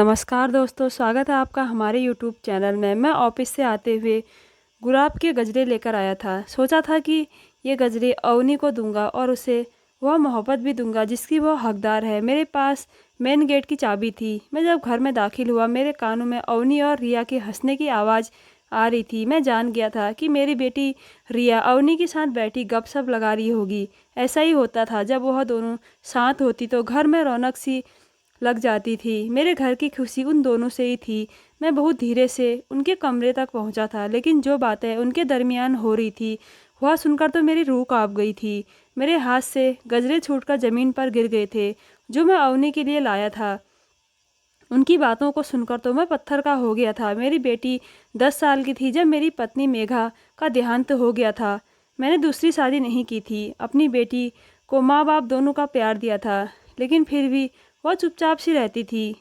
नमस्कार दोस्तों, स्वागत है आपका हमारे यूट्यूब चैनल में। मैं ऑफिस से आते हुए गुलाब के गजरे लेकर आया था। सोचा था कि ये गजरे अवनी को दूंगा और उसे वह मोहब्बत भी दूंगा जिसकी वह हकदार है। मेरे पास मेन गेट की चाबी थी। मैं जब घर में दाखिल हुआ, मेरे कानों में अवनी और रिया के हंसने की आवाज़ आ रही थी। मैं जान गया था कि मेरी बेटी रिया अवनी के साथ बैठी गपशप लगा रही होगी। ऐसा ही होता था, जब वह दोनों साथ होती तो घर में रौनक सी लग जाती थी। मेरे घर की खुशी उन दोनों से ही थी। मैं बहुत धीरे से उनके कमरे तक पहुंचा था, लेकिन जो बातें उनके दरमियान हो रही थी वह सुनकर तो मेरी रूह कांप गई थी। मेरे हाथ से गजरे छूटकर ज़मीन पर गिर गए थे, जो मैं अवनी के लिए लाया था। उनकी बातों को सुनकर तो मैं पत्थर का हो गया था। मेरी बेटी 10 साल की थी जब मेरी पत्नी मेघा का देहांत हो गया था। मैंने दूसरी शादी नहीं की थी। अपनी बेटी को माँ बाप दोनों का प्यार दिया था, लेकिन फिर भी वह चुपचाप सी रहती थी।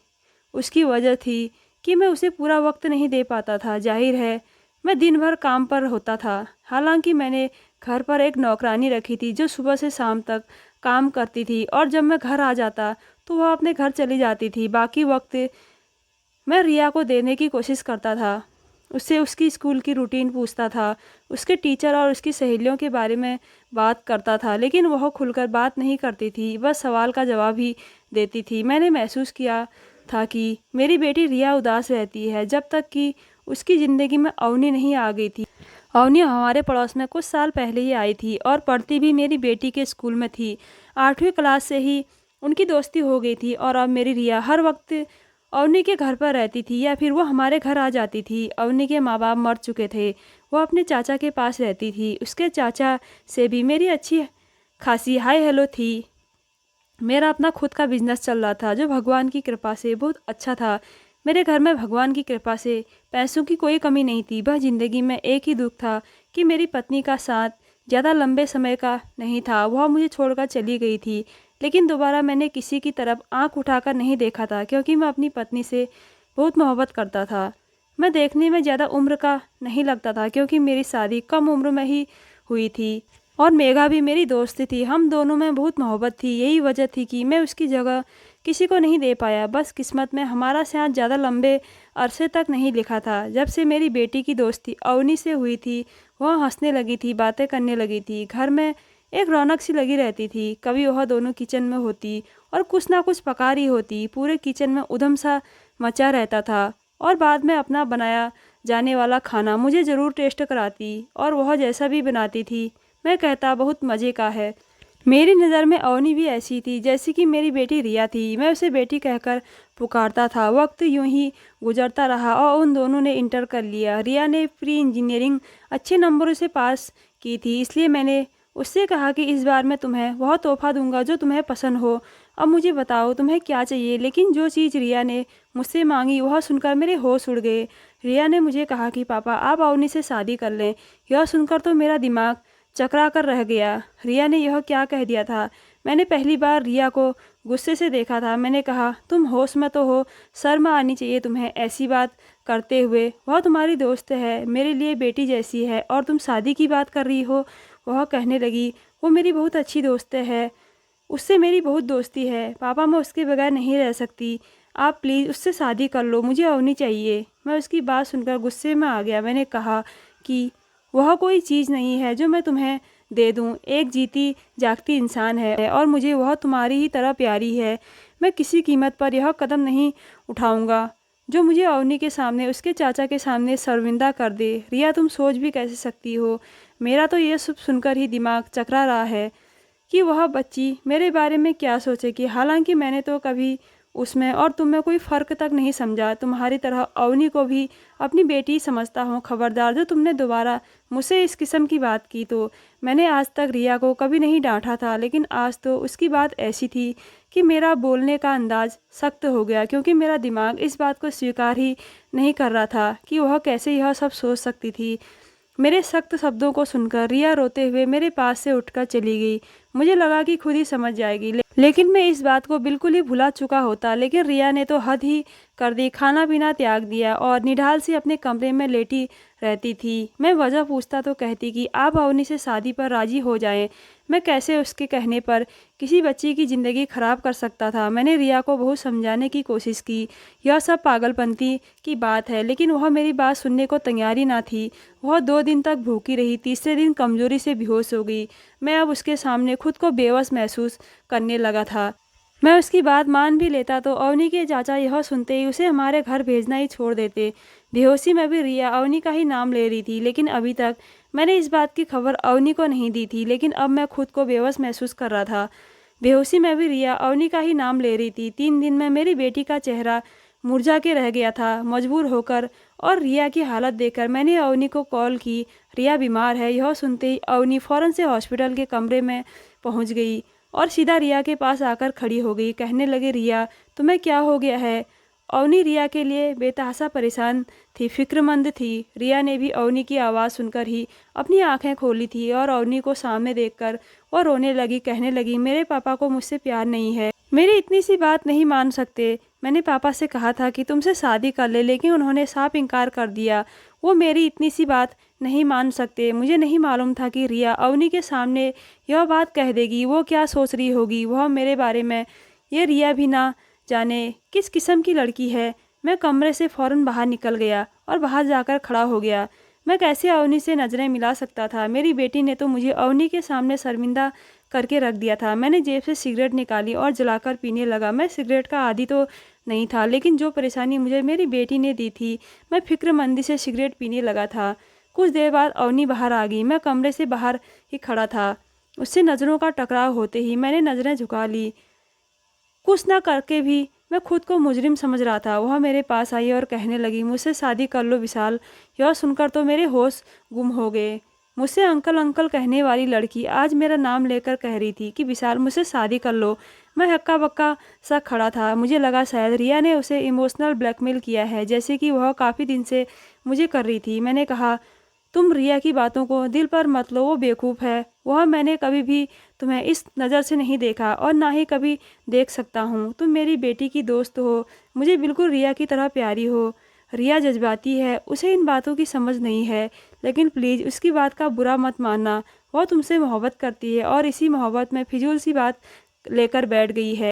उसकी वजह थी कि मैं उसे पूरा वक्त नहीं दे पाता था। जाहिर है, मैं दिन भर काम पर होता था। हालांकि मैंने घर पर एक नौकरानी रखी थी जो सुबह से शाम तक काम करती थी, और जब मैं घर आ जाता तो वह अपने घर चली जाती थी। बाकी वक्त मैं रिया को देने की कोशिश करता था। उससे उसकी स्कूल की रूटीन पूछता था, उसके टीचर और उसकी सहेलियों के बारे में बात करता था, लेकिन वह खुलकर बात नहीं करती थी, बस सवाल का जवाब ही देती थी। मैंने महसूस किया था कि मेरी बेटी रिया उदास रहती है जब तक कि उसकी ज़िंदगी में अवनी नहीं आ गई थी। अवनी हमारे पड़ोस में कुछ साल पहले ही आई थी और पढ़ती भी मेरी बेटी के स्कूल में थी। 8वीं क्लास से ही उनकी दोस्ती हो गई थी, और अब मेरी रिया हर वक्त अवनी के घर पर रहती थी या फिर वो हमारे घर आ जाती थी। अवनी के माँ बाप मर चुके थे। वो अपने चाचा के पास रहती थी। उसके चाचा से भी मेरी अच्छी खासी हाय हेलो थी। मेरा अपना खुद का बिजनेस चल रहा था, जो भगवान की कृपा से बहुत अच्छा था। मेरे घर में भगवान की कृपा से पैसों की कोई कमी नहीं थी। बस ज़िंदगी में एक ही दुख था कि मेरी पत्नी का साथ ज़्यादा लंबे समय का नहीं था। वह मुझे छोड़कर चली गई थी, लेकिन दोबारा मैंने किसी की तरफ आंख उठाकर नहीं देखा था, क्योंकि मैं अपनी पत्नी से बहुत मोहब्बत करता था। मैं देखने में ज़्यादा उम्र का नहीं लगता था, क्योंकि मेरी शादी कम उम्र में ही हुई थी, और मेघा भी मेरी दोस्त थी। हम दोनों में बहुत मोहब्बत थी। यही वजह थी कि मैं उसकी जगह किसी को नहीं दे पाया। बस किस्मत में हमारा साथ ज़्यादा लंबे अरसे तक नहीं लिखा था। जब से मेरी बेटी की दोस्ती अवनी से हुई थी, वह हंसने लगी थी, बातें करने लगी थी। घर में एक रौनक सी लगी रहती थी। कभी वह दोनों किचन में होती और कुछ ना कुछ पका रही होती। पूरे किचन में उधम सा मचा रहता था, और बाद में अपना बनाया जाने वाला खाना मुझे ज़रूर टेस्ट कराती, और वह जैसा भी बनाती थी मैं कहता बहुत मज़े का है। मेरी नज़र में अवनी भी ऐसी थी जैसी कि मेरी बेटी रिया थी। मैं उसे बेटी कहकर पुकारता था। वक्त यूं ही गुजरता रहा और उन दोनों ने इंटर कर लिया। रिया ने प्री इंजीनियरिंग अच्छे नंबरों से पास की थी, इसलिए मैंने उससे कहा कि इस बार मैं तुम्हें वह तोहफा दूंगा जो तुम्हें पसंद हो। अब मुझे बताओ तुम्हें क्या चाहिए। लेकिन जो चीज़ रिया ने मुझसे मांगी वह सुनकर मेरे होश उड़ गए। रिया ने मुझे कहा कि पापा आप अवनी से शादी कर लें। यह सुनकर तो मेरा दिमाग चकरा कर रह गया। रिया ने यह क्या कह दिया था। मैंने पहली बार रिया को गुस्से से देखा था। मैंने कहा तुम होश में तो हो, शर्म आनी चाहिए तुम्हें ऐसी बात करते हुए। वह तुम्हारी दोस्त है, मेरे लिए बेटी जैसी है, और तुम शादी की बात कर रही हो। वह कहने लगी वो मेरी बहुत अच्छी दोस्त है, उससे मेरी बहुत दोस्ती है पापा, मैं उसके बगैर नहीं रह सकती। आप प्लीज़ उससे शादी कर लो, मुझे अवनी चाहिए। मैं उसकी बात सुनकर गुस्से में आ गया। मैंने कहा कि वह कोई चीज़ नहीं है जो मैं तुम्हें दे दूं। एक जीती जागती इंसान है, और मुझे वह तुम्हारी ही तरह प्यारी है। मैं किसी कीमत पर यह कदम नहीं उठाऊंगा जो मुझे अवनी के सामने, उसके चाचा के सामने शर्मिंदा कर दे। रिया तुम सोच भी कैसे सकती हो। मेरा तो यह सब सुनकर ही दिमाग चकरा रहा है कि वह बच्ची मेरे बारे में क्या सोचेगी। हालांकि मैंने तो कभी उसमें और तुम में कोई फ़र्क तक नहीं समझा। तुम्हारी तरह अवनी को भी अपनी बेटी समझता हूँ। खबरदार, जो तुमने दोबारा मुझसे इस किस्म की बात की तो। मैंने आज तक रिया को कभी नहीं डांटा था, लेकिन आज तो उसकी बात ऐसी थी कि मेरा बोलने का अंदाज सख्त हो गया, क्योंकि मेरा दिमाग इस बात को स्वीकार ही नहीं कर रहा था कि वह कैसे यह सब सोच सकती थी। मेरे सख्त शब्दों को सुनकर रिया रोते हुए मेरे पास से उठकर चली गई। मुझे लगा कि खुद ही समझ जाएगी, लेकिन मैं इस बात को बिल्कुल ही भुला चुका होता। लेकिन रिया ने तो हद ही कर दी। खाना पीना त्याग दिया और निढाल से अपने कमरे में लेटी रहती थी। मैं वजह पूछता तो कहती कि आप अवनी से शादी पर राजी हो जाएं। मैं कैसे उसके कहने पर किसी बच्ची की ज़िंदगी ख़राब कर सकता था। मैंने रिया को बहुत समझाने की कोशिश की, यह सब पागलपंती की बात है, लेकिन वह मेरी बात सुनने को तैयार ही ना थी। वह 2 दिन तक भूखी रही, तीसरे दिन कमज़ोरी से बेहोश हो गई। मैं अब उसके सामने खुद को बेबस महसूस करने लगा था। मैं उसकी बात मान भी लेता तो अवनी के चाचा यह सुनते ही उसे हमारे घर भेजना ही छोड़ देते। बेहोशी में भी रिया अवनी का ही नाम ले रही थी, लेकिन अभी तक मैंने इस बात की खबर अवनी को नहीं दी थी। लेकिन अब मैं खुद को बेबस महसूस कर रहा था। बेहोशी में भी रिया अवनी का ही नाम ले रही थी। 3 दिन में मेरी बेटी का चेहरा मुरझा के रह गया था। मजबूर होकर और रिया की हालत देखकर मैंने अवनी को कॉल की। रिया बीमार है। यह सुनते ही अवनी फ़ौरन से हॉस्पिटल के कमरे में पहुंच गई और सीधा रिया के पास आकर खड़ी हो गई। कहने लगे, रिया तुम्हें क्या हो गया है? अवनी रिया के लिए बेतहाशा परेशान थी, फिक्रमंद थी। रिया ने भी अवनी की आवाज़ सुनकर ही अपनी आंखें खोली थी और अवनी को सामने देखकर वो रोने लगी। कहने लगी, मेरे पापा को मुझसे प्यार नहीं है, मेरी इतनी सी बात नहीं मान सकते। मैंने पापा से कहा था कि तुमसे शादी कर ले, लेकिन उन्होंने साफ इनकार कर दिया। वो मेरी इतनी सी बात नहीं मान सकते। मुझे नहीं मालूम था कि रिया अवनी के सामने यह बात कह देगी। वो क्या सोच रही होगी वह मेरे बारे में, ये रिया भी ना जाने किस किस्म की लड़की है। मैं कमरे से फ़ौरन बाहर निकल गया और बाहर जाकर खड़ा हो गया। मैं कैसे अवनी से नज़रें मिला सकता था? मेरी बेटी ने तो मुझे अवनी के सामने शर्मिंदा करके रख दिया था। मैंने जेब से सिगरेट निकाली और जलाकर पीने लगा। मैं सिगरेट का आदी तो नहीं था, लेकिन जो परेशानी मुझे मेरी बेटी ने दी थी, मैं फिक्रमंदी से सिगरेट पीने लगा था। कुछ देर बाद अवनी बाहर आ गई। मैं कमरे से बाहर ही खड़ा था। उससे नज़रों का टकराव होते ही मैंने नज़रें झुका ली। कुछ ना करके भी मैं खुद को मुजरिम समझ रहा था। वह मेरे पास आई और कहने लगी, मुझसे शादी कर लो विशाल। यह सुनकर तो मेरे होश गुम हो गए। मुझसे अंकल अंकल कहने वाली लड़की आज मेरा नाम लेकर कह रही थी कि विशाल मुझसे शादी कर लो। मैं हक्का बक्का सा खड़ा था। मुझे लगा शायद रिया ने उसे इमोशनल ब्लैकमेल किया है, जैसे कि वह काफ़ी दिन से मुझे कर रही थी। मैंने कहा, तुम रिया की बातों को दिल पर मत लो, वो बेवकूफ़ है। वह मैंने कभी भी तुम्हें इस नज़र से नहीं देखा और ना ही कभी देख सकता हूँ। तुम मेरी बेटी की दोस्त हो, मुझे बिल्कुल रिया की तरह प्यारी हो। रिया जज्बाती है, उसे इन बातों की समझ नहीं है, लेकिन प्लीज़ उसकी बात का बुरा मत मानना। वह तुमसे मोहब्बत करती है और इसी मोहब्बत में फिजूल सी बात लेकर बैठ गई है,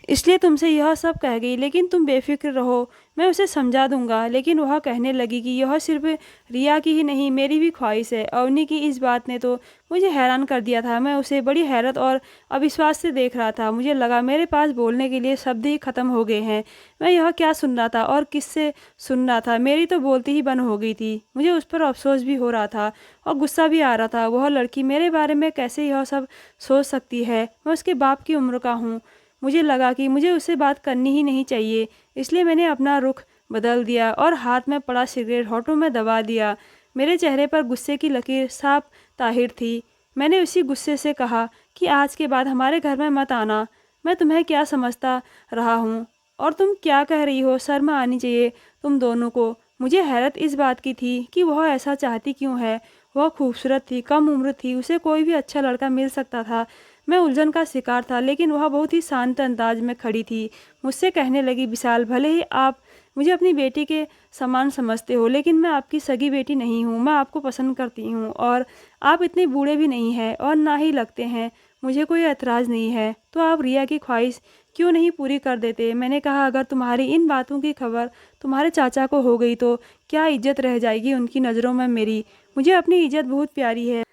इसलिए तुमसे यह सब कह गई। लेकिन तुम बेफिक्र रहो, मैं उसे समझा दूंगा। लेकिन वह कहने लगी कि यह सिर्फ रिया की ही नहीं, मेरी भी ख्वाहिश है। अवनी की इस बात ने तो मुझे हैरान कर दिया था। मैं उसे बड़ी हैरत और अविश्वास से देख रहा था। मुझे लगा मेरे पास बोलने के लिए शब्द ही ख़त्म हो गए हैं। मैं यह क्या सुन रहा था और किससे सुन रहा था? मेरी तो बोलती ही बंद हो गई थी। मुझे उस पर अफसोस भी हो रहा था और गुस्सा भी आ रहा था। वह लड़की मेरे बारे में कैसे यह सब सोच सकती है? मैं उसके बाप की उम्र का हूँ। मुझे लगा कि मुझे उससे बात करनी ही नहीं चाहिए, इसलिए मैंने अपना रुख बदल दिया और हाथ में पड़ा सिगरेट होठों में दबा दिया। मेरे चेहरे पर गुस्से की लकीर साफ ताहिर थी। मैंने उसी गुस्से से कहा कि आज के बाद हमारे घर में मत आना। मैं तुम्हें क्या समझता रहा हूँ और तुम क्या कह रही हो? शर्म आनी चाहिए तुम दोनों को। मुझे हैरत इस बात की थी कि वह ऐसा चाहती क्यों है। वह खूबसूरत थी, कम उम्र थी, उसे कोई भी अच्छा लड़का मिल सकता था। मैं उलझन का शिकार था, लेकिन वह बहुत ही शांत अंदाज में खड़ी थी। मुझसे कहने लगी, विशाल भले ही आप मुझे अपनी बेटी के समान समझते हो, लेकिन मैं आपकी सगी बेटी नहीं हूँ। मैं आपको पसंद करती हूँ और आप इतने बूढ़े भी नहीं हैं और ना ही लगते हैं। मुझे कोई एतराज़ नहीं है, तो आप रिया की ख्वाहिश क्यों नहीं पूरी कर देते? मैंने कहा, अगर तुम्हारी इन बातों की खबर तुम्हारे चाचा को हो गई तो क्या इज्जत रह जाएगी उनकी नज़रों में मेरी? मुझे अपनी इज्जत बहुत प्यारी है।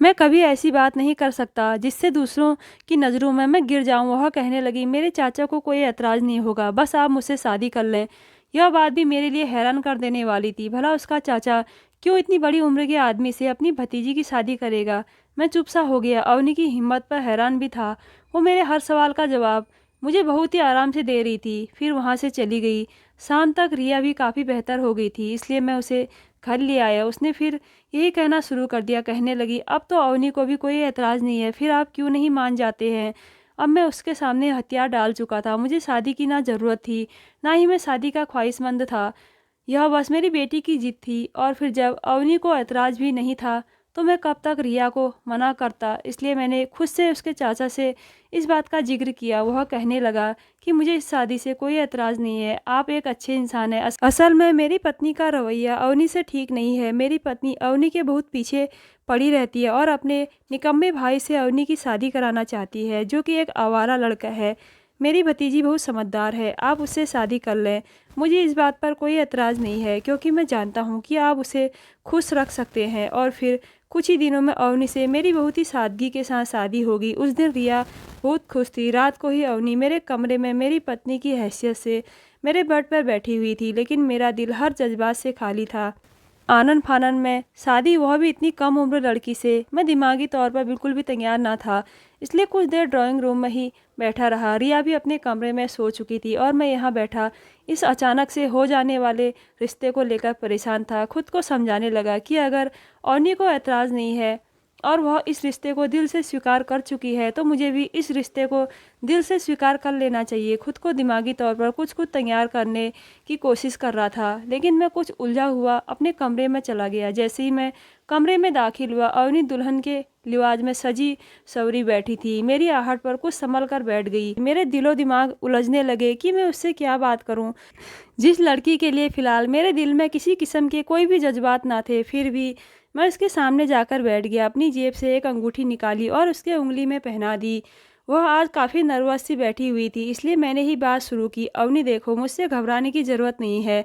मैं कभी ऐसी बात नहीं कर सकता जिससे दूसरों की नज़रों में मैं गिर जाऊं। वह कहने लगी, मेरे चाचा को कोई एतराज़ नहीं होगा, बस आप मुझसे शादी कर लें। यह बात भी मेरे लिए हैरान कर देने वाली थी। भला उसका चाचा क्यों इतनी बड़ी उम्र के आदमी से अपनी भतीजी की शादी करेगा? मैं चुप सा हो गया। अवनी की हिम्मत पर हैरान भी था। वो मेरे हर सवाल का जवाब मुझे बहुत ही आराम से दे रही थी। फिर वहाँ से चली गई। शाम तक रिया भी काफ़ी बेहतर हो गई थी, इसलिए मैं उसे घर ले आया। उसने फिर यही कहना शुरू कर दिया। कहने लगी, अब तो अवनी को भी कोई एतराज़ नहीं है, फिर आप क्यों नहीं मान जाते हैं? अब मैं उसके सामने हथियार डाल चुका था। मुझे शादी की ना ज़रूरत थी, ना ही मैं शादी का ख्वाहिशमंद था। यह बस मेरी बेटी की जिद थी। और फिर जब अवनी को एतराज़ भी नहीं था, तो मैं कब तक रिया को मना करता। इसलिए मैंने खुद से उसके चाचा से इस बात का जिक्र किया। वह कहने लगा कि मुझे इस शादी से कोई एतराज़ नहीं है, आप एक अच्छे इंसान हैं। असल में मेरी पत्नी का रवैया अवनी से ठीक नहीं है। मेरी पत्नी अवनी के बहुत पीछे पड़ी रहती है और अपने निकम्मे भाई से अवनी की शादी कराना चाहती है, जो कि एक आवारा लड़का है। मेरी भतीजी बहुत समझदार है, आप उससे शादी कर लें। मुझे इस बात पर कोई एतराज़ नहीं है, क्योंकि मैं जानता हूँ कि आप उसे खुश रख सकते हैं। और फिर कुछ ही दिनों में अवनी से मेरी बहुत ही सादगी के साथ शादी होगी। उस दिन रिया बहुत खुश थी। रात को ही अवनी मेरे कमरे में मेरी पत्नी की हैसियत से मेरे बेड पर बैठी हुई थी, लेकिन मेरा दिल हर जज्बात से खाली था। आनन फानन में शादी, वह भी इतनी कम उम्र लड़की से, मैं दिमागी तौर पर बिल्कुल भी तैयार ना था। इसलिए कुछ देर ड्राइंग रूम में ही बैठा रहा। रिया भी अपने कमरे में सो चुकी थी और मैं यहाँ बैठा इस अचानक से हो जाने वाले रिश्ते को लेकर परेशान था। खुद को समझाने लगा कि अगर औनी को ऐतराज़ नहीं है और वह इस रिश्ते को दिल से स्वीकार कर चुकी है, तो मुझे भी इस रिश्ते को दिल से स्वीकार कर लेना चाहिए। खुद को दिमागी तौर पर कुछ कुछ तैयार करने की कोशिश कर रहा था, लेकिन मैं कुछ उलझा हुआ अपने कमरे में चला गया। जैसे ही मैं कमरे में दाखिल हुआ, अवनी दुल्हन के लिवाज में सजी सवरी बैठी थी। मेरी आहट पर कुछ संभल कर बैठ गई। मेरे दिलो दिमाग उलझने लगे कि मैं उससे क्या बात करूं, जिस लड़की के लिए फ़िलहाल मेरे दिल में किसी किस्म के कोई भी जज्बात ना थे। फिर भी मैं उसके सामने जाकर बैठ गया, अपनी जेब से एक अंगूठी निकाली और उसके उंगली में पहना दी। वह आज काफ़ी नर्वस सी बैठी हुई थी, इसलिए मैंने ही बात शुरू की। अवनी देखो, मुझसे घबराने की ज़रूरत नहीं है।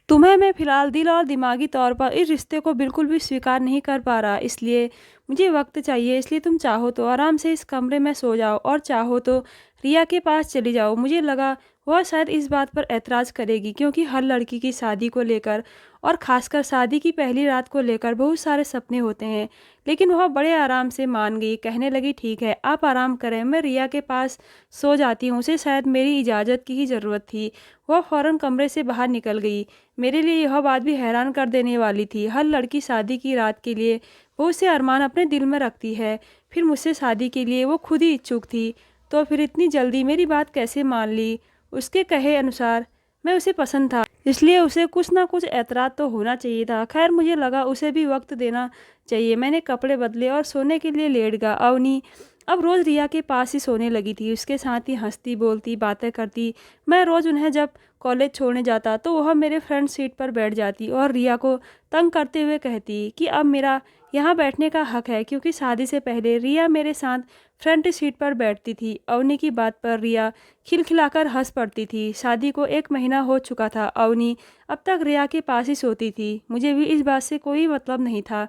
तुम्हें मैं फ़िलहाल दिल और दिमागी तौर पर इस रिश्ते को बिल्कुल भी स्वीकार नहीं कर पा रहा, इसलिए मुझे वक्त चाहिए। इसलिए तुम चाहो तो आराम से इस कमरे में सो जाओ और चाहो तो रिया के पास चली जाओ। मुझे लगा वह शायद इस बात पर ऐतराज़ करेगी, क्योंकि हर लड़की की शादी को लेकर और ख़ासकर शादी की पहली रात को लेकर बहुत सारे सपने होते हैं। लेकिन वह बड़े आराम से मान गई, कहने लगी ठीक है, आप आराम करें, मैं रिया के पास सो जाती हूँ। उसे शायद मेरी इजाज़त की ही ज़रूरत थी। वह फ़ौरन कमरे से बाहर निकल गई। मेरे लिए यह बात भी हैरान कर देने वाली थी। हर लड़की शादी की रात के लिए बहुत से अरमान अपने दिल में रखती है, फिर मुझसे शादी के लिए वो खुद ही इच्छुक थी, तो फिर इतनी जल्दी मेरी बात कैसे मान ली। उसके कहे अनुसार मैं उसे पसंद था, इसलिए उसे कुछ ना कुछ एतराज़ तो होना चाहिए था। खैर, मुझे लगा उसे भी वक्त देना चाहिए। मैंने कपड़े बदले और सोने के लिए लेट गया। अवनी अब रोज़ रिया के पास ही सोने लगी थी, उसके साथ ही हंसती बोलती बातें करती। मैं रोज़ उन्हें जब कॉलेज छोड़ने जाता तो वह मेरे फ्रंट सीट पर बैठ जाती और रिया को तंग करते हुए कहती कि अब मेरा यहाँ बैठने का हक है, क्योंकि शादी से पहले रिया मेरे साथ फ्रंट सीट पर बैठती थी। अवनी की बात पर रिया खिलखिलाकर हंस पड़ती थी। शादी को 1 महीना हो चुका था। अवनी अब तक रिया के पास ही सोती थी। मुझे भी इस बात से कोई मतलब नहीं था,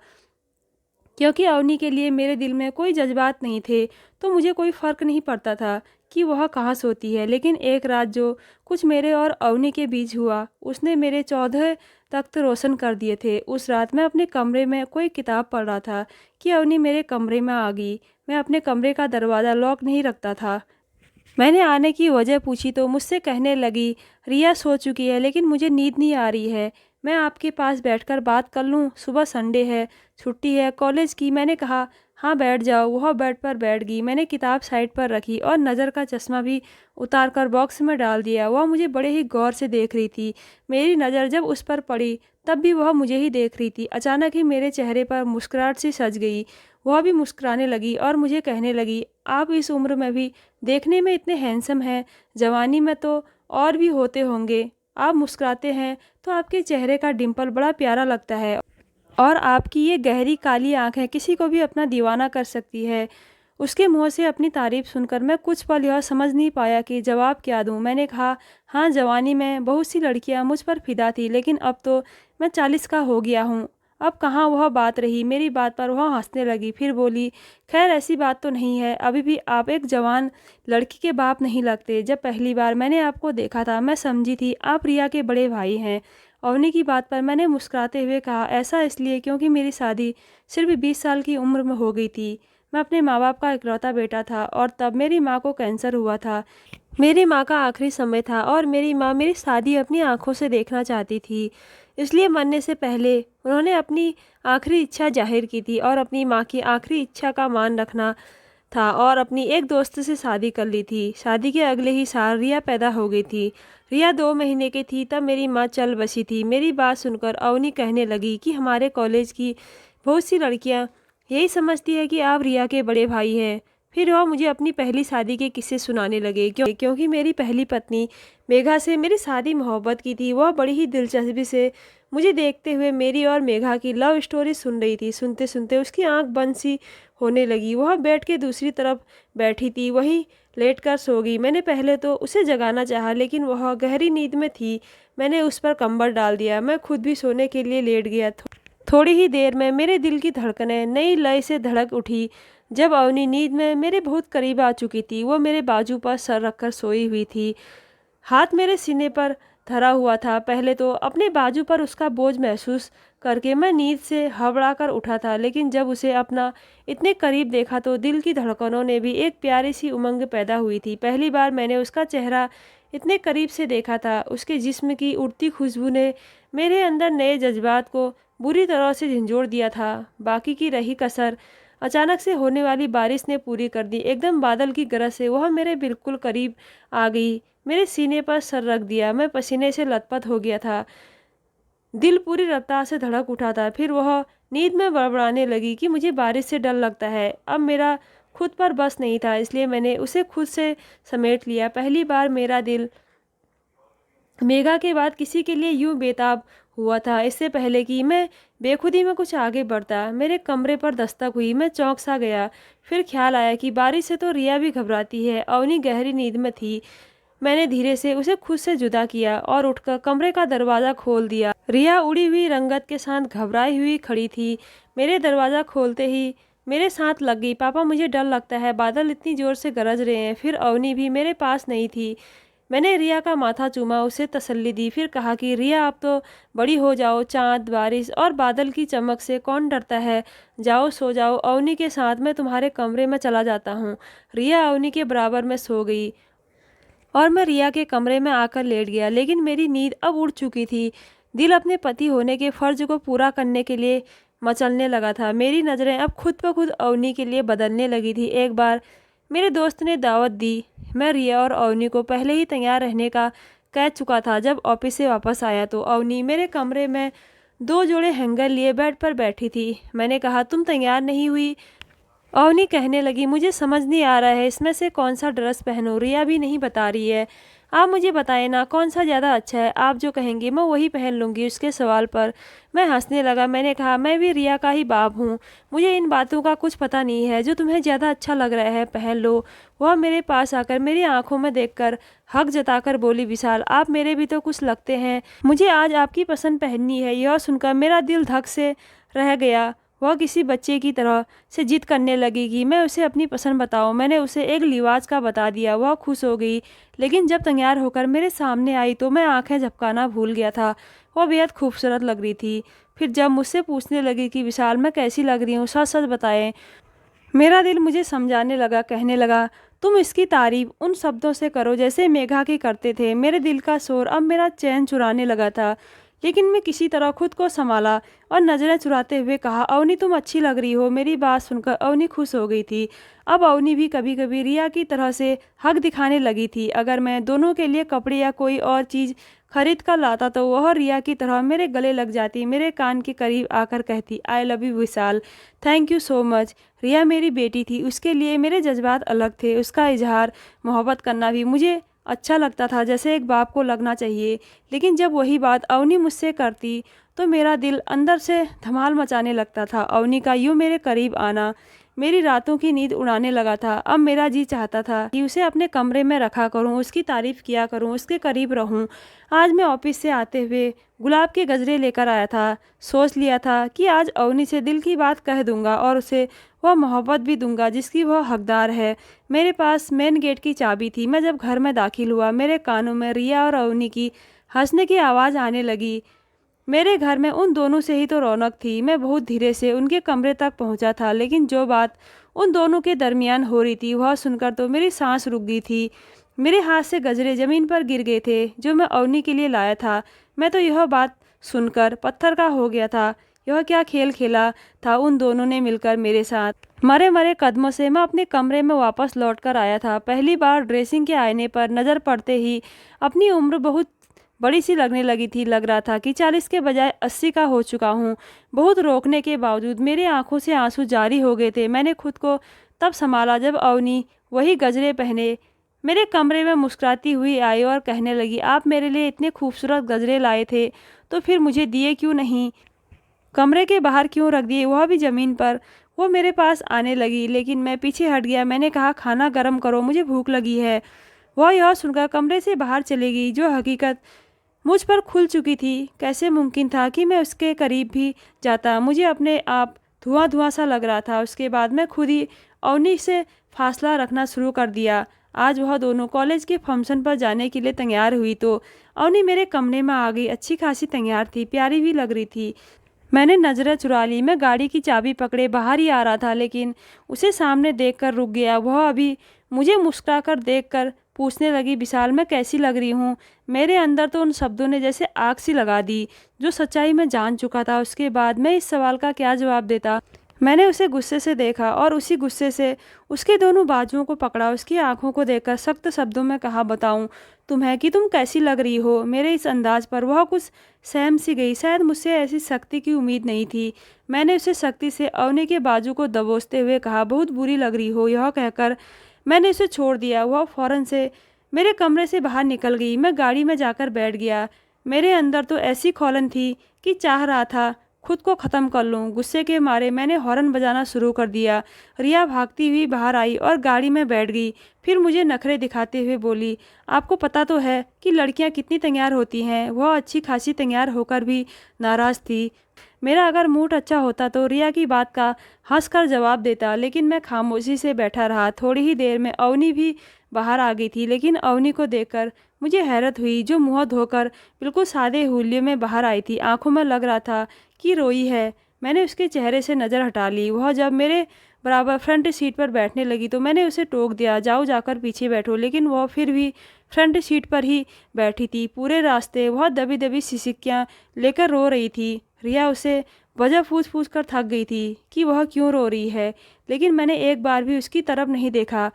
क्योंकि अवनी के लिए मेरे दिल में कोई जज्बात नहीं थे, तो मुझे कोई फ़र्क नहीं पड़ता था कि वह कहाँ सोती है। लेकिन एक रात जो कुछ मेरे और अवनी के बीच हुआ, उसने मेरे 14 तख्त रोशन कर दिए थे। उस रात मैं अपने कमरे में कोई किताब पढ़ रहा था कि अवनी मेरे कमरे में आ गई। मैं अपने कमरे का दरवाज़ा लॉक नहीं रखता था। मैंने आने की वजह पूछी तो मुझसे कहने लगी, रिया सो चुकी है, लेकिन मुझे नींद नहीं आ रही है, मैं आपके पास बैठकर बात कर लूँ? सुबह संडे है, छुट्टी है कॉलेज की। मैंने कहा हाँ बैठ जाओ। वह बेड पर बैठ गई। मैंने किताब साइड पर रखी और नज़र का चश्मा भी उतार कर बॉक्स में डाल दिया। वह मुझे बड़े ही गौर से देख रही थी। मेरी नज़र जब उस पर पड़ी तब भी वह मुझे ही देख रही थी। अचानक ही मेरे चेहरे पर मुस्कुराहट सी सज गई। वह भी मुस्कुराने लगी और मुझे कहने लगी, आप इस उम्र में भी देखने में इतने हैंडसम हैं, जवानी में तो और भी होते होंगे। आप मुस्कुराते हैं तो आपके चेहरे का डिम्पल बड़ा प्यारा लगता है, और आपकी ये गहरी काली आंखें किसी को भी अपना दीवाना कर सकती है। उसके मुंह से अपनी तारीफ सुनकर मैं कुछ पल यह समझ नहीं पाया कि जवाब क्या दूं। मैंने कहा हाँ, जवानी में बहुत सी लड़कियां मुझ पर फिदा थी, लेकिन अब तो मैं 40 का हो गया हूँ। अब कहाँ वह बात रही। मेरी बात पर वह हंसने लगी, फिर बोली, खैर ऐसी बात तो नहीं है, अभी भी आप एक जवान लड़की के बाप नहीं लगते। जब पहली बार मैंने आपको देखा था मैं समझी थी आप रिया के बड़े भाई हैं। अवनी की बात पर मैंने मुस्कुराते हुए कहा, ऐसा इसलिए क्योंकि मेरी शादी सिर्फ 20 साल की उम्र में हो गई थी। मैं अपने माँ बाप का इकलौता बेटा था और तब मेरी माँ को कैंसर हुआ था। मेरी माँ का आखिरी समय था और मेरी माँ मेरी शादी अपनी आंखों से देखना चाहती थी, इसलिए मरने से पहले उन्होंने अपनी आखिरी इच्छा जाहिर की थी और अपनी माँ की आखिरी इच्छा का मान रखना था और अपनी एक दोस्त से शादी कर ली थी। शादी के अगले ही साल रिया पैदा हो गई थी। रिया 2 महीने की थी तब मेरी माँ चल बसी थी। मेरी बात सुनकर अवनी कहने लगी कि हमारे कॉलेज की बहुत सी लड़कियां यही समझती है कि आप रिया के बड़े भाई हैं। फिर वह मुझे अपनी पहली शादी के किस्से सुनाने लगे, क्योंकि मेरी पहली पत्नी मेघा से मेरी शादी मोहब्बत की थी। वह बड़ी ही दिलचस्पी से मुझे देखते हुए मेरी और मेघा की लव स्टोरी सुन रही थी। सुनते सुनते उसकी आंख बंद सी होने लगी। वह बेड के दूसरी तरफ बैठी थी, वहीं लेटकर सो गई। मैंने पहले तो उसे जगाना चाहा, लेकिन वह गहरी नींद में थी। मैंने उस पर कंबल डाल दिया। मैं खुद भी सोने के लिए लेट गया। थोड़ी ही देर में मेरे दिल की धड़कनें नई लय से धड़क उठी। जब अवनी नींद में मेरे बहुत करीब आ चुकी थी, वो मेरे बाजू पर सर रखकर सोई हुई थी, हाथ मेरे सीने पर धरा हुआ था। पहले तो अपने बाजू पर उसका बोझ महसूस करके मैं नींद से हड़बड़ा कर उठा था, लेकिन जब उसे अपना इतने करीब देखा तो दिल की धड़कनों ने भी एक प्यारी सी उमंग पैदा हुई थी। पहली बार मैंने उसका चेहरा इतने करीब से देखा था। उसके जिस्म की उड़ती खुशबू ने मेरे अंदर नए जज्बात को बुरी तरह से झंझोड़ दिया था। बाकी की रही कसर अचानक से होने वाली बारिश ने पूरी कर दी। एकदम बादल की गरज से वह मेरे बिल्कुल करीब आ गई, मेरे सीने पर सर रख दिया। मैं पसीने से लथपथ हो गया था, दिल पूरी रफ्तार से धड़क उठा था। फिर वह नींद में बड़बड़ाने लगी कि मुझे बारिश से डर लगता है। अब मेरा खुद पर बस नहीं था, इसलिए मैंने उसे खुद से समेट लिया। पहली बार मेरा दिल मेघा के बाद किसी के लिए यूं बेताब हुआ था। इससे पहले कि मैं बेखुदी में कुछ आगे बढ़ता, मेरे कमरे पर दस्तक हुई। मैं चौंक सा गया। फिर ख्याल आया कि बारिश से तो रिया भी घबराती है। अवनी गहरी नींद में थी। मैंने धीरे से उसे खुद से जुदा किया और उठकर कमरे का दरवाज़ा खोल दिया। रिया उड़ी हुई रंगत के साथ घबराई हुई खड़ी थी। मेरे दरवाज़ा खोलते ही मेरे साथ लग गई। पापा, मुझे डर लगता है, बादल इतनी ज़ोर से गरज रहे हैं। फिर अवनी भी मेरे पास नहीं थी। मैंने रिया का माथा चूमा, उसे तसल्ली दी, फिर कहा कि रिया अब तो बड़ी हो जाओ, चाँद, बारिश और बादल की चमक से कौन डरता है। जाओ सो जाओ अवनी के साथ, मैं तुम्हारे कमरे में चला जाता हूँ। रिया अवनी के बराबर में सो गई और मैं रिया के कमरे में आकर लेट गया। लेकिन मेरी नींद अब उड़ चुकी थी। दिल अपने पति होने के फर्ज को पूरा करने के लिए मचलने लगा था। मेरी नज़रें अब खुद ब खुद अवनी के लिए बदलने लगी थी। एक बार मेरे दोस्त ने दावत दी। मैं रिया और अवनी को पहले ही तैयार रहने का कह चुका था। जब ऑफिस से वापस आया तो अवनी मेरे कमरे में 2 जोड़े हैंगर लिए बेड पर बैठी थी। मैंने कहा, तुम तैयार नहीं हुई? अवनी कहने लगी, मुझे समझ नहीं आ रहा है इसमें से कौन सा ड्रेस पहनूं। रिया भी नहीं बता रही है। आप मुझे बताएं ना, कौन सा ज़्यादा अच्छा है। आप जो कहेंगे मैं वही पहन लूँगी। उसके सवाल पर मैं हंसने लगा। मैंने कहा, मैं भी रिया का ही बाप हूँ, मुझे इन बातों का कुछ पता नहीं है। जो तुम्हें ज़्यादा अच्छा लग रहा है पहन लो। वह मेरे पास आकर मेरी आंखों में देखकर हक जताकर बोली, विशाल, आप मेरे भी तो कुछ लगते हैं। मुझे आज आपकी पसंद पहननी है। यह सुनकर मेरा दिल धक से रह गया। वह किसी बच्चे की तरह से जिद करने लगी कि मैं उसे अपनी पसंद बताऊं। मैंने उसे एक लिबास का बता दिया। वह खुश हो गई, लेकिन जब तैयार होकर मेरे सामने आई तो मैं आंखें झपकाना भूल गया था। वह बेहद खूबसूरत लग रही थी। फिर जब मुझसे पूछने लगी कि विशाल, मैं कैसी लग रही हूँ, सच सच बताएं, मेरा दिल मुझे समझाने लगा। कहने लगा, तुम इसकी तारीफ उन शब्दों से करो जैसे मेघा के करते थे। मेरे दिल का शोर अब मेरा चैन चुराने लगा था, लेकिन मैं किसी तरह खुद को संभाला और नज़रें चुराते हुए कहा, अवनी, तुम अच्छी लग रही हो। मेरी बात सुनकर अवनी खुश हो गई थी। अब अवनी भी कभी कभी रिया की तरह से हक दिखाने लगी थी। अगर मैं दोनों के लिए कपड़े या कोई और चीज़ खरीद कर लाता तो वह रिया की तरह मेरे गले लग जाती, मेरे कान के करीब आकर कहती, I love you Vishal, thank you so much. Riya मेरी बेटी थी, उसके लिए मेरे जज्बात अलग थे। उसका इजहार मोहब्बत करना भी मुझे अच्छा लगता था, जैसे एक बाप को लगना चाहिए। लेकिन जब वही बात अवनी मुझसे करती तो मेरा दिल अंदर से धमाल मचाने लगता था। अवनी का यूँ मेरे करीब आना मेरी रातों की नींद उड़ाने लगा था। अब मेरा जी चाहता था कि उसे अपने कमरे में रखा करूं, उसकी तारीफ किया करूं, उसके करीब रहूं। आज मैं ऑफिस से आते हुए गुलाब के गजरे लेकर आया था। सोच लिया था कि आज अवनी से दिल की बात कह दूंगा और उसे वह मोहब्बत भी दूंगा जिसकी वह हकदार है। मेरे पास मेन गेट की चाबी थी। मैं जब घर में दाखिल हुआ, मेरे कानों में रिया और अवनी की हंसने की आवाज़ आने लगी। मेरे घर में उन दोनों से ही तो रौनक थी। मैं बहुत धीरे से उनके कमरे तक पहुंचा था, लेकिन जो बात उन दोनों के दरमियान हो रही थी वह सुनकर तो मेरी सांस रुक गई थी। मेरे हाथ से गजरे ज़मीन पर गिर गए थे जो मैं अवनी के लिए लाया था। मैं तो यह बात सुनकर पत्थर का हो गया था। यह क्या खेल खेला था उन दोनों ने मिलकर मेरे साथ। मरे मरे कदमों से मैं अपने कमरे में वापस लौट कर आया था। पहली बार ड्रेसिंग के आईने पर नज़र पड़ते ही अपनी उम्र बहुत बड़ी सी लगने लगी थी। लग रहा था कि 40 के बजाय 80 का हो चुका हूँ। बहुत रोकने के बावजूद मेरी आंखों से आंसू जारी हो गए थे। मैंने खुद को तब संभाला जब अवनी वही गजरे पहने मेरे कमरे में मुस्कुराती हुई आई और कहने लगी, आप मेरे लिए इतने खूबसूरत गजरे लाए थे तो फिर मुझे दिए क्यों नहीं, कमरे के बाहर क्यों रख दिए, वह भी ज़मीन पर। वो मेरे पास आने लगी लेकिन मैं पीछे हट गया। मैंने कहा, खाना गर्म करो, मुझे भूख लगी है। वह यह सुनकर कमरे से बाहर चली गई। जो हकीकत मुझ पर खुल चुकी थी, कैसे मुमकिन था कि मैं उसके करीब भी जाता। मुझे अपने आप धुआं धुआं सा लग रहा था। उसके बाद मैं खुद ही अवनी से फासला रखना शुरू कर दिया। आज वह दोनों कॉलेज के फंक्शन पर जाने के लिए तैयार हुई तो अवनी मेरे कमरे में आ गई। अच्छी खासी तैयार थी, प्यारी भी लग रही थी। मैंने नज़रें चुरा ली। मैं गाड़ी की चाबी पकड़े बाहर ही आ रहा था लेकिन उसे सामने देखकर रुक गया। वह अभी मुझे मुस्कुराकर देखकर पूछने लगी, विशाल मैं कैसी लग रही हूँ। मेरे अंदर तो उन शब्दों ने जैसे आग सी लगा दी जो सच्चाई मैं जान चुका था। उसके बाद मैं इस सवाल का क्या जवाब देता। मैंने उसे गुस्से से देखा और उसी गुस्से से उसके दोनों बाजुओं को पकड़ा। उसकी आंखों को देखकर सख्त शब्दों में कहा, बताऊं तुम्हें कि तुम कैसी लग रही हो। मेरे इस अंदाज पर वह कुछ सहम सी गई। शायद मुझसे ऐसी सख्ती की उम्मीद नहीं थी। मैंने उसे सख्ती से अवनी के बाजू को दबोचते हुए कहा, बहुत बुरी लग रही हो। यह कहकर मैंने उसे छोड़ दिया। वह फौरन से मेरे कमरे से बाहर निकल गई। मैं गाड़ी में जाकर बैठ गया। मेरे अंदर तो ऐसी खौलन थी कि चाह रहा था खुद को ख़त्म कर लूं। गुस्से के मारे मैंने हॉर्न बजाना शुरू कर दिया। रिया भागती हुई बाहर आई और गाड़ी में बैठ गई। फिर मुझे नखरे दिखाते हुए बोली, आपको पता तो है कि लड़कियां कितनी तैयार होती हैं। वह अच्छी खासी तैयार होकर भी नाराज़ थी। मेरा अगर मूड अच्छा होता तो रिया की बात का हंसकर जवाब देता, लेकिन मैं खामोशी से बैठा रहा। थोड़ी ही देर में अवनी भी बाहर आ गई थी लेकिन अवनी को देखकर मुझे हैरत हुई, जो मुँह धोकर बिल्कुल सादे हुलिये में बाहर आई थी। आंखों में लग रहा था कि रोई है। मैंने उसके चेहरे से नज़र हटा ली। वह जब मेरे बराबर फ्रंट सीट पर बैठने लगी तो मैंने उसे टोक दिया, जाओ जाकर पीछे बैठो। लेकिन वह फिर भी फ्रंट सीट पर ही बैठी थी। पूरे रास्ते वह दबी दबी सिसकियाँ लेकर रो रही थी। रिया उसे वजह पूछ कर थक गई थी कि वह क्यों रो रही है, लेकिन मैंने एक बार भी उसकी तरफ नहीं देखा।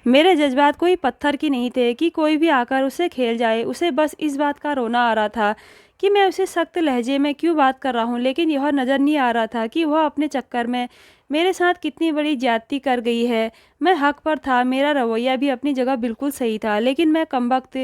मेरे जज्बात कोई पत्थर की नहीं थे कि कोई भी आकर उसे खेल जाए। उसे बस इस बात का रोना आ रहा था कि मैं उसे सख्त लहजे में क्यों बात कर रहा हूँ, लेकिन यह नज़र नहीं आ रहा था कि वह अपने चक्कर में मेरे साथ कितनी बड़ी ज्यादती कर गई है। मैं हक पर था, मेरा रवैया भी अपनी जगह बिल्कुल सही था, लेकिन मैं कमबख्त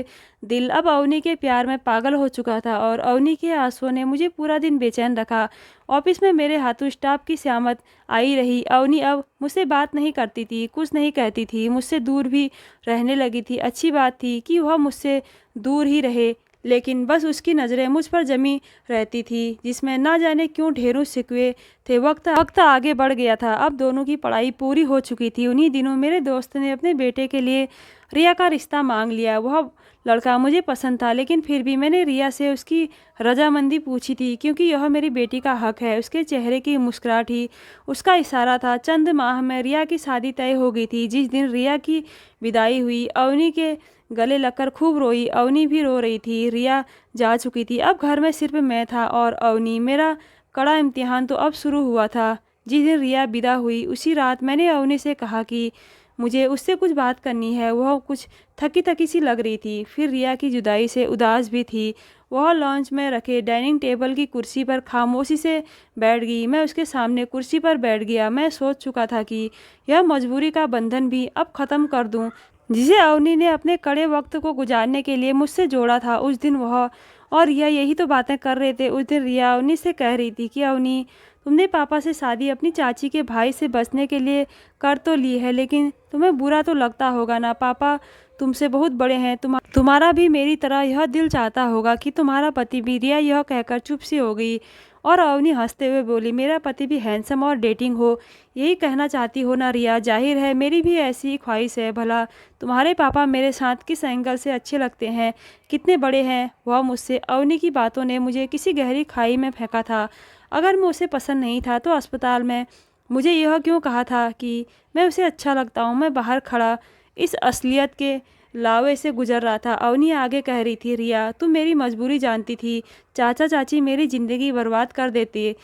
दिल अब अवनी के प्यार में पागल हो चुका था और अवनी के आंसुओं ने मुझे पूरा दिन बेचैन रखा। ऑफिस में मेरे हाथों स्टाफ की स्यामत आई रही। अवनी अब मुझसे बात नहीं करती थी, कुछ नहीं कहती थी, मुझसे दूर भी रहने लगी थी। अच्छी बात थी कि वह मुझसे दूर ही रहे, लेकिन बस उसकी नज़रें मुझ पर जमी रहती थी जिसमें ना जाने क्यों ढेरों शिकवे थे। वक्त आगे बढ़ गया था। अब दोनों की पढ़ाई पूरी हो चुकी थी। उन्हीं दिनों मेरे दोस्त ने अपने बेटे के लिए रिया का रिश्ता मांग लिया। वह लड़का मुझे पसंद था, लेकिन फिर भी मैंने रिया से उसकी रजामंदी पूछी थी, क्योंकि यह मेरी बेटी का हक है। उसके चेहरे की मुस्कुराहट ही उसका इशारा था। चंद माह में रिया की शादी तय हो गई थी। जिस दिन रिया की विदाई हुई, अवनी के गले लगकर खूब रोई। अवनी भी रो रही थी। रिया जा चुकी थी। अब घर में सिर्फ मैं था और अवनी। मेरा कड़ा इम्तिहान तो अब शुरू हुआ था। जिस दिन रिया विदा हुई उसी रात मैंने अवनी से कहा कि मुझे उससे कुछ बात करनी है। वह कुछ थकी थकी सी लग रही थी। फिर रिया की जुदाई से उदास भी थी। वह लॉन्च में रखे डाइनिंग टेबल की कुर्सी पर खामोशी से बैठ गई। मैं उसके सामने कुर्सी पर बैठ गया। मैं सोच चुका था कि यह मजबूरी का बंधन भी अब ख़त्म कर दूं, जिसे अवनी ने अपने कड़े वक्त को गुजारने के लिए मुझसे जोड़ा था। उस दिन वह और रिया यही तो बातें कर रहे थे। उस दिन रिया अवनी से कह रही थी कि अवनी, तुमने पापा से शादी अपनी चाची के भाई से बचने के लिए कर तो ली है, लेकिन तुम्हें बुरा तो लगता होगा ना। पापा तुमसे बहुत बड़े हैं। तुम्हारा भी मेरी तरह यह दिल चाहता होगा कि तुम्हारा पति भी। रिया यह कहकर चुप सी हो गई और अवनी हंसते हुए बोली, मेरा पति भी हैंडसम और डेटिंग हो, यही कहना चाहती हो ना रिया। जाहिर है मेरी भी ऐसी ही ख्वाहिश है। भला तुम्हारे पापा मेरे साथ किस एंगल से अच्छे लगते हैं, कितने बड़े हैं वह मुझसे। अवनी की बातों ने मुझे किसी गहरी खाई में फेंका था। अगर मैं उसे पसंद नहीं था तो अस्पताल में मुझे यह क्यों कहा था कि मैं उसे अच्छा लगता हूँ। मैं बाहर खड़ा इस असलियत के लावे से गुजर रहा था। अवनी आगे कह रही थी, रिया तुम मेरी मजबूरी जानती थी। चाचा चाची मेरी ज़िंदगी बर्बाद कर देती,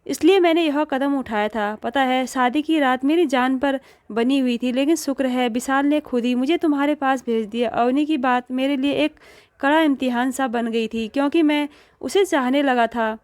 इसलिए मैंने यह कदम उठाया था। पता है शादी की रात मेरी जान पर बनी हुई थी, लेकिन शुक्र है विशाल ने खुद ही मुझे तुम्हारे पास भेज दिया। अवनी की बात मेरे लिए एक कड़ा इम्तिहान सा बन गई थी, क्योंकि मैं उसे चाहने लगा था।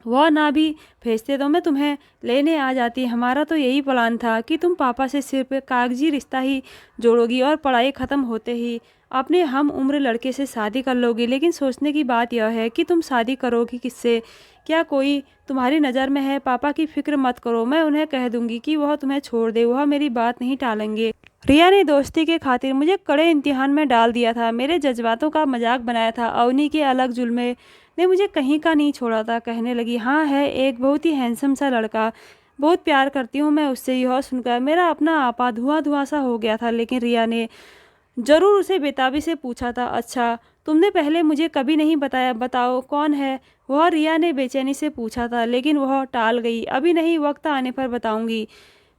वह ना भी भेजते तो मैं तुम्हें लेने आ जाती। हमारा तो यही प्लान था कि तुम पापा से सिर्फ कागजी रिश्ता ही जोड़ोगी और पढ़ाई ख़त्म होते ही अपने हम उम्र लड़के से शादी कर लोगी। लेकिन सोचने की बात यह है कि तुम शादी करोगी किससे? क्या कोई तुम्हारी नज़र में है? पापा की फिक्र मत करो, मैं उन्हें कह दूंगी कि वह तुम्हें छोड़ दे, वह मेरी बात नहीं टालेंगे। रिया ने दोस्ती के खातिर मुझे कड़े इम्तिहान में डाल दिया था, मेरे जज्बातों का मजाक बनाया था। अवनी के अलग जुल्मे ने मुझे कहीं का नहीं छोड़ा था। कहने लगी, हाँ है एक बहुत ही हैंडसम सा लड़का, बहुत प्यार करती हूँ मैं उससे। यह सुनकर मेरा अपना आपा धुआं धुआं सा हो गया था। लेकिन रिया ने ज़रूर उसे बेताबी से पूछा था, अच्छा तुमने पहले मुझे कभी नहीं बताया, बताओ कौन है वह? रिया ने बेचैनी से पूछा था, लेकिन वह टाल गई। अभी नहीं, वक्त आने पर बताऊंगी।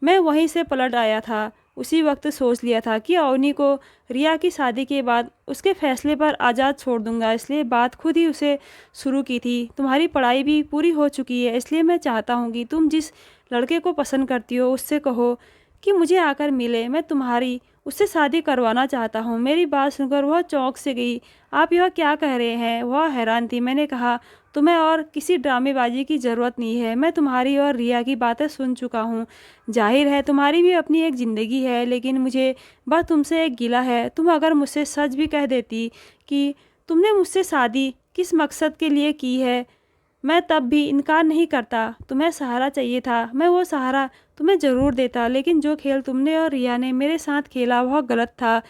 मैं वहीं से पलट आया था। उसी वक्त सोच लिया था कि अवनी को रिया की शादी के बाद उसके फैसले पर आज़ाद छोड़ दूंगा, इसलिए बात खुद ही उसे शुरू की थी। तुम्हारी पढ़ाई भी पूरी हो चुकी है, इसलिए मैं चाहता हूँ कि तुम जिस लड़के को पसंद करती हो उससे कहो कि मुझे आकर मिले, मैं तुम्हारी उससे शादी करवाना चाहता हूँ। मेरी बात सुनकर वह चौंक से गई। आप यह क्या कह रहे हैं? वह हैरान थी। मैंने कहा, तुम्हें और किसी ड्रामेबाजी की ज़रूरत नहीं है। मैं तुम्हारी और रिया की बातें सुन चुका हूँ। जाहिर है तुम्हारी भी अपनी एक ज़िंदगी है, लेकिन मुझे बस तुमसे एक गिला है। तुम अगर मुझसे सच भी कह देती कि तुमने मुझसे शादी किस मकसद के लिए की है, मैं तब भी इनकार नहीं करता। तुम्हें सहारा चाहिए था, मैं वो सहारा तुम्हें ज़रूर देता, लेकिन जो खेल तुमने और रिया ने मेरे साथ खेला वह गलत था।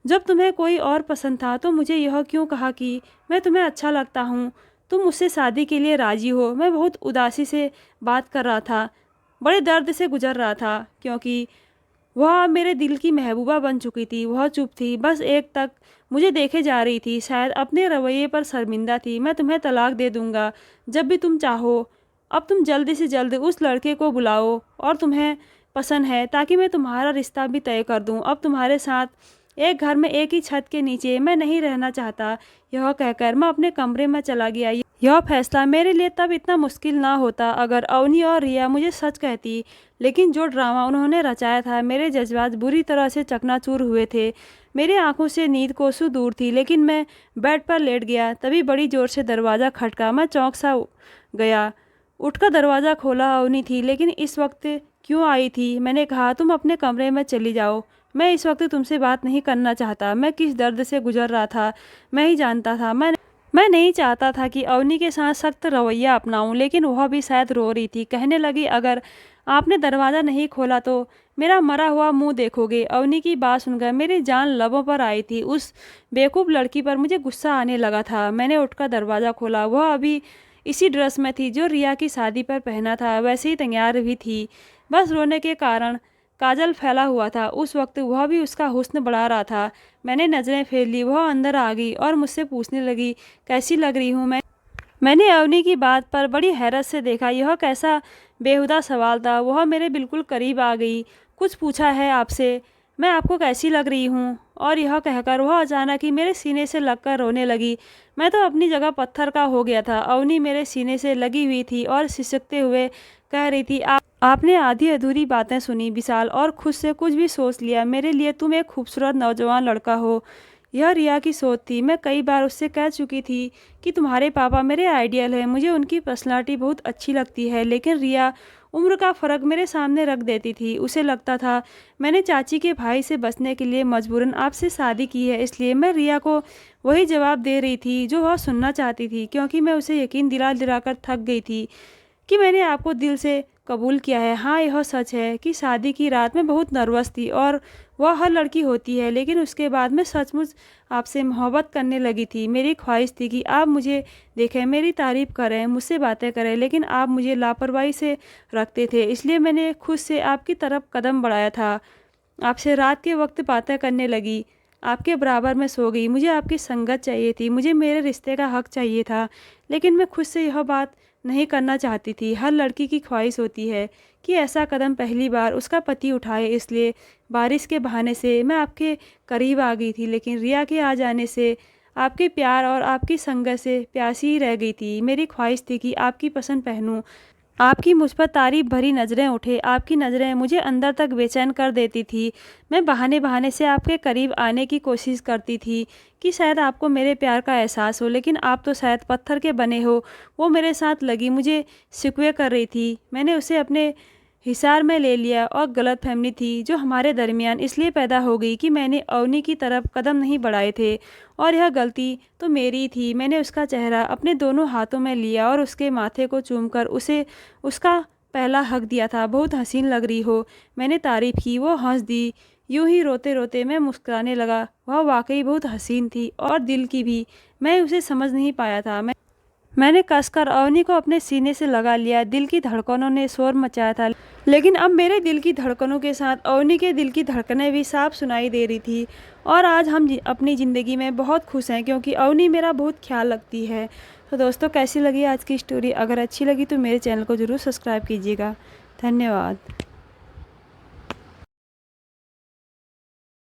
जब तुम्हें कोई और पसंद था तो मुझे यह क्यों कहा कि मैं तुम्हें अच्छा लगता हूँ, तुम मुझसे शादी के लिए राज़ी हो? मैं बहुत उदासी से बात कर रहा था, बड़े दर्द से गुजर रहा था, क्योंकि वह मेरे दिल की महबूबा बन चुकी थी। वह चुप थी, बस एक तक मुझे देखे जा रही थी। शायद अपने रवैये पर शर्मिंदा थी। मैं तुम्हें तलाक दे दूंगा जब भी तुम चाहो। अब तुम जल्दी से जल्द उस लड़के को बुलाओ और तुम्हें पसंद है, ताकि मैं तुम्हारा रिश्ता भी तय कर दूं। अब तुम्हारे साथ एक घर में एक ही छत के नीचे मैं नहीं रहना चाहता। यह कहकर मैं अपने कमरे में चला गया। यह फैसला मेरे लिए तब इतना मुश्किल ना होता अगर अवनी और रिया मुझे सच कहती, लेकिन जो ड्रामा उन्होंने रचाया था, मेरे जज्बात बुरी तरह से चकनाचूर हुए थे। मेरी आंखों से नींद कोसों दूर थी, लेकिन मैं बेड पर लेट गया। तभी बड़ी जोर से दरवाज़ा खटका। मैं चौंक सा गया। उठकर दरवाज़ा खोला, अवनी थी, लेकिन इस वक्त क्यों आई थी? मैंने कहा, तुम अपने कमरे में चली जाओ, मैं इस वक्त तुमसे बात नहीं करना चाहता। मैं किस दर्द से गुजर रहा था मैं ही जानता था। मैं नहीं चाहता था कि अवनी के साथ सख्त रवैया अपनाऊं, लेकिन वह भी शायद रो रही थी। कहने लगी, अगर आपने दरवाज़ा नहीं खोला तो मेरा मरा हुआ मुंह देखोगे। अवनी की बात सुनकर मेरी जान लबों पर आई थी। उस बेवकूफ़ लड़की पर मुझे गुस्सा आने लगा था। मैंने उठकर दरवाज़ा खोला। वह अभी इसी ड्रेस में थी जो रिया की शादी पर पहना था, वैसे ही तैयार भी थी, बस रोने के कारण काजल फैला हुआ था। उस वक्त वह भी उसका हुस्न बढ़ा रहा था। मैंने नज़रें फेर ली। वह अंदर आ गई और मुझसे पूछने लगी, कैसी लग रही हूँ मैं? मैंने अवनी की बात पर बड़ी हैरत से देखा। यह कैसा बेहुदा सवाल था। वह मेरे बिल्कुल करीब आ गई। कुछ पूछा है आपसे? मैं आपको कैसी लग रही हूँ? और यह कहकर वह अचानक ही मेरे सीने से लगकर रोने लगी। मैं तो अपनी जगह पत्थर का हो गया था। अवनी मेरे सीने से लगी हुई थी और सिसकते हुए कह रही थी, आपने आधी अधूरी बातें सुनी विशाल, और खुद से कुछ भी सोच लिया। मेरे लिए तुम एक खूबसूरत नौजवान लड़का हो। यह रिया की सोच थी। मैं कई बार उससे कह चुकी थी कि तुम्हारे पापा मेरे आइडियल हैं, मुझे उनकी पर्सनालिटी बहुत अच्छी लगती है, लेकिन रिया उम्र का फ़र्क मेरे सामने रख देती थी। उसे लगता था मैंने चाची के भाई से बचने के लिए मजबूरन आपसे शादी की है, इसलिए मैं रिया को वही जवाब दे रही थी जो वह सुनना चाहती थी, क्योंकि मैं उसे यकीन दिला दिलाकर थक गई थी कि मैंने आपको दिल से कबूल किया है। हाँ, यह सच है कि शादी की रात में बहुत नर्वस थी, और वह हर लड़की होती है, लेकिन उसके बाद मैं सचमुच आपसे मोहब्बत करने लगी थी। मेरी ख्वाहिश थी कि आप मुझे देखें, मेरी तारीफ़ करें, मुझसे बातें करें, लेकिन आप मुझे लापरवाही से रखते थे। इसलिए मैंने खुद से आपकी तरफ कदम बढ़ाया था। आपसे रात के वक्त बातें करने लगी, आपके बराबर में सो गई। मुझे आपकी संगत चाहिए थी, मुझे मेरे रिश्ते का हक चाहिए था, लेकिन मैं खुद से यह बात नहीं करना चाहती थी। हर लड़की की ख्वाहिश होती है कि ऐसा कदम पहली बार उसका पति उठाए, इसलिए बारिश के बहाने से मैं आपके करीब आ गई थी, लेकिन रिया के आ जाने से आपके प्यार और आपकी संगत से प्यासी ही रह गई थी। मेरी ख्वाहिश थी कि आपकी पसंद पहनूं, आपकी मुझ पर तारीफ भरी नज़रें उठे, आपकी नज़रें मुझे अंदर तक बेचैन कर देती थी। मैं बहाने-बहाने से आपके करीब आने की कोशिश करती थी कि शायद आपको मेरे प्यार का एहसास हो, लेकिन आप तो शायद पत्थर के बने हो। वो मेरे साथ लगी मुझे शिकवे कर रही थी। मैंने उसे अपने हिसार में ले लिया और गलतफ़हमी थी जो हमारे दरमियान इसलिए पैदा हो गई कि मैंने अवनी की तरफ कदम नहीं बढ़ाए थे और यह गलती तो मेरी थी। मैंने उसका चेहरा अपने दोनों हाथों में लिया और उसके माथे को चूमकर उसे उसका पहला हक दिया था। बहुत हसीन लग रही हो, मैंने तारीफ़ की। वो हंस दी। यूं ही रोते-रोते मैं मुस्कुराने लगा। वह वाकई बहुत हसीन थी और दिल की भी। मैं उसे समझ नहीं पाया था। मैंने कसकर अवनी को अपने सीने से लगा लिया। दिल की धड़कनों ने शोर मचाया था, लेकिन अब मेरे दिल की धड़कनों के साथ अवनी के दिल की धड़कनें भी साफ सुनाई दे रही थी। और आज हम अपनी ज़िंदगी में बहुत खुश हैं क्योंकि अवनी मेरा बहुत ख्याल रखती है। तो दोस्तों, कैसी लगी आज की स्टोरी? अगर अच्छी लगी तो मेरे चैनल को ज़रूर सब्सक्राइब कीजिएगा। धन्यवाद।